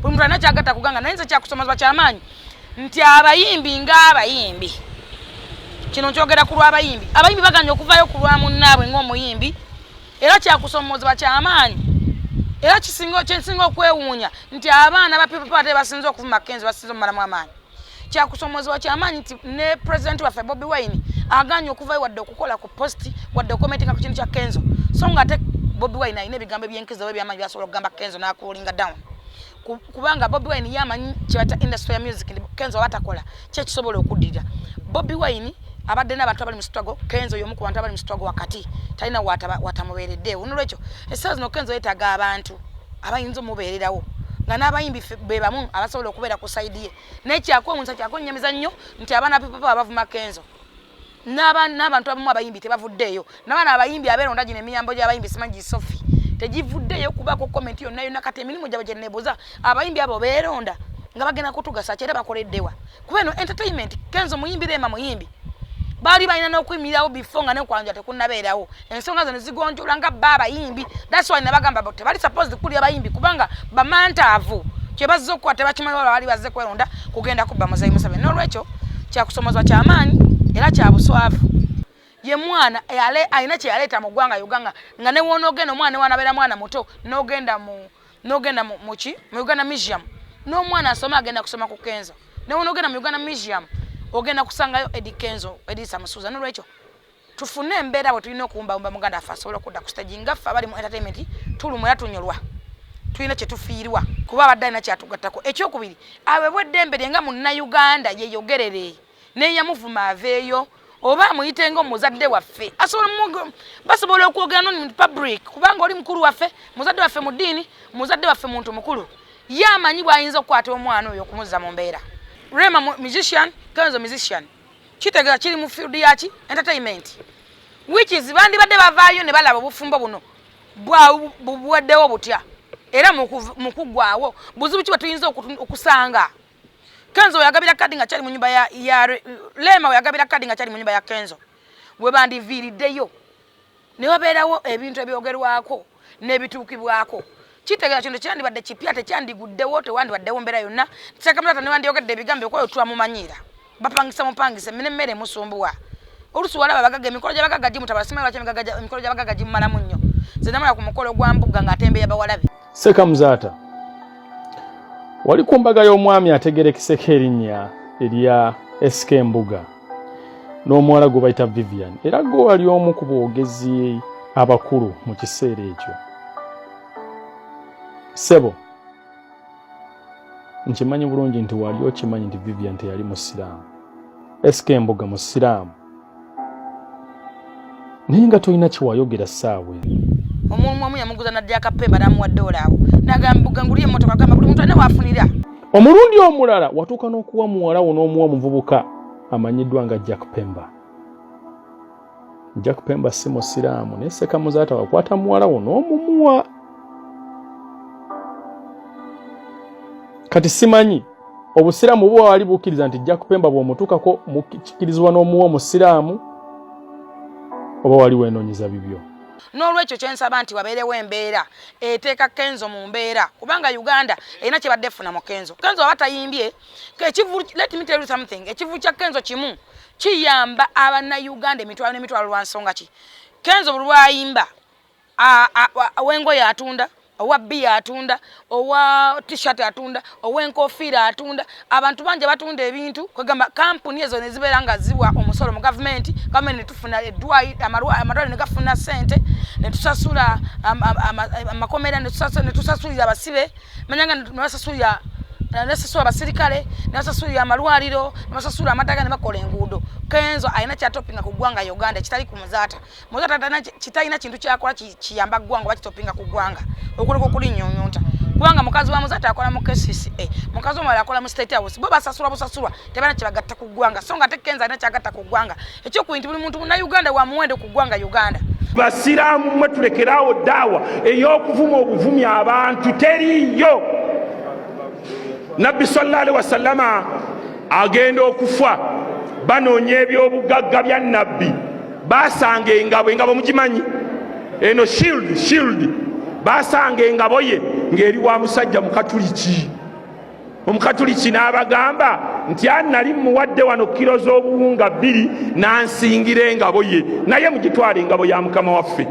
buli muntu anakyagatta kuganga naye nze kyakusomozebwa kyamaanyi nti abayimbi ng'abayimbi kino nkyogera ku lw'abayimbi abayimbi baganya okuvayo ku lwa munnaabwe ng'omuyimbi era kyakusomozebwa kyamaanyi era kyensinga okwewuunya nti abaana ba People Power basinze okuvuma Kenzo basinze omumalamu amaanyi kyakusomozebwa kyamaanyi nti ne president waffe Bobi Wine aganya okuvayo wadde okukola ku post wadde okukomentinga ku kintu kya Kenzo so nga ate Bobi Wine ayina ebigambo by'enkizo by'amaanyi byasobola okugamba Kenzo n'akulinga down kubanga Bobi Wine yamanyi kyebata industry ya music Kenzo watakola kyekisobola okuddira Bobi Wine abadde n'abantu abali mu struggle Kenzo y'omu ku bantu abali mu struggle wakati talina watamubeereddeewo nolwekyo essaawa zino Kenzo yeetaaga abantu abayinza omubeererawo nga n'abayimbi be bamu abasobola okubeera ku sayidi ye n'ekyakwewunsa kyakonnyamiza nnyo nti abaana People Power bavuma Kenzo n'abantu abamu abayimbi tebavuddeeyo n'abaana abayimbi abeeronda gino emiyambo gy'abayimbi simanyi Sophie tegivuddeyo kubako comment yonna kati emirimu gyabwe gye neebuuza abayimbi abo beeronda nga bagenda kutugasa kyera bakoleddewa kuba eno entertainment Kenzo muyimbi Rema muyimbi bali balina n'okuyimirawo before nga nekwanja tekunnabeerawo ensonga zino zigonjola nga bba abayimbi that's why nabagamba bo tebali supposed kulya abayimbi kubanga bamantaavu kye bazze okukola tebakimanyi wala bali bazze kweronda kugenda kubba Muzeeyi Museveni n'olwekyo kyakusomozebwa kyamaanyi era kya buswavu ye mwana alina kye yaleeta mu ggwanga Uganda nga ne wonoogenda omwana wanabeera mwana muto n'ogenda mu Uganda Museum n'omwana asoma agenda kusoma ku Kenzo ne wonoogenda mu Uganda Museum ogenda kusangayo Eddie Kenzo Edisa Musuuza n'olwekyo tufune embeera bwe tulina okuwumbawumba muganda affe asobola okudda ku stage ngaffe abali mu entertainment tulumwe era tunyolwa tulina kye tufiirwa kuba abadde alina kyatugattako ekyokubiri aweebwa eddembe lye nga munnayuganda yeeyogerere n'eyamuvuma aveeyo oba amuyite ng'omuzadde waffe basobola okwogera noni mu public kubanga oli mukulu waffe muzadde waffe mu ddiini muzadde waffe muntu mukulu ye amanyi bw'ayinza okukwata omwana oyo okumuzza mu mbeera Rema musician Kenzo musician kitegeeza kiri mu field yaki entertainment which is bandibadde bavaayo ne balaba obufumbo buno buwaddewo butya era mu kuggwaawo buzibu ki bwe tuyinza okusanga Kenzo yagabira kadi nga kyali mu nyumba ya Rema yagabira kadi nga kyali mu nyumba ya Kenzo bwe bandiviiriddeyo ne wabeerawo ebintu ebyogerwako n'ebituukibwako kitegeeza kino kyandibadde kipya tekyandiguddewo tewandibaddewo mbeera yonna kyakamata newandyogedde ebigambo okwoyo twamumanyira bapangisa emmere musumbuwa oluusi walaba abagaga emikolo gy'abagaga gimutaba simanyi lwaki emikolo gy'abagaga gimumalamu nnyo nze namala ku mukolo gwa mbuga ng'atembeeya bawalabe Seka Muzaata wali ku mbaga y'omwami ategerekeseko erinnya erya SK Mbuga n'omuwala gwe bayita Vivian era gwe wali omu ku boogezi abakulu mu kiseera ekyo Sebo nkimanyi bulungi nti wali okimanyi nti Vivian teyali musiraamu SK Mbuga musiraamu naye nga tolina kiwayogera ssaawa omuntu omu yamuguza n'adde akapemba n'amuwadde olaawo n'agamba Mbuga nguliye emmotoka agamba buli muntu alina waafunira omulundi omulala watuuka n'okuwa muwala wo n'omuwa omuvubuka amanyiddwa nga Jack Pemba Jack Pemba si musiraamu naye Seka Muzaata wakwata muwala wo n'omumuwa kati simanyi obusiraamu bwo wali bukkiriza nti Jack Pemba bw'omutuukako mukikirizibwa n'omuwa omusiraamu oba wali wenoonyiza bibyo n'olwekyo kyensaba nti wabeerewo embeera eteeka Kenzo mu mbeera kubanga Uganda erina kye badde efuna mu Kenzo aba tayimbye let me tell you something ekivu kya Kenzo kimu kiyamba abannayuganda emitwalo n'emitwalo lwa nsonga ki Kenzo buli lwayimba awengoye atunda owa bbiya atunda owa t-shirt atunda owenkofiira atunda abantu bangi batunda ebintu kwegamba kampuni ezo ne zibeera nga ziwa omusolo mu gavumenti ne tufuna amalwaliro ne gafuna ssente ne tusasula amakomera ne tusasulira abasibe manyanga ne basasulira abasirikale ne basasulira amalwaliro ne basasulira amadaga ne bakola enguudo Kenzo alina kyatopinga ku ggwanga Uganda kitali ku Muzaata kitalina kintu kyakola kiyamba ggwanga oba kitopinga ku ggwanga okuleka okulinnyonnyonta kubanga mukazi wa Muzaata akola mu KCCA mukazi omulala akola mu State House bo basasulwa busasulwa tebalina kye bagatta ku ggwanga so nga ate Kenzo alina kyagatta ku ggwanga ekyokubiri buli muntu munnayuganda wa muwendo ku ggwanga Uganda basiraamu mmwe tulekeraawo ddaawa ey'okuvuma obuvumi abantu teriyo Nabbi sallallahu alaihi wasallama agenda okufa banoonya ebyobugagga bya Nabbi basanga engabo mugimanyi eno shield basanga engabo ye ng'eri wa musajja mu Katuliki Omukatuliki n'abagamba nti nali muwadde wano kilo z'obuwunga 2 n'ansingira engabo ye, naye mugitwala engabo ya Mukama waffe.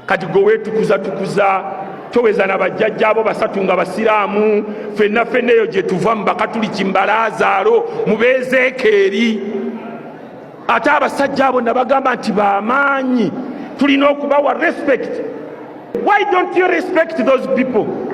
Kati gwe weetukuza toweza na bajjajja abo basatu nga basiraamu, ffenna eyo gye tuva mu bakatuliki mu Balaazaalo mu Beezeekeeri. Ate abasajja abo nabagamba nti b'amaanyi, tulina okubawa respect. Why don't you respect those people?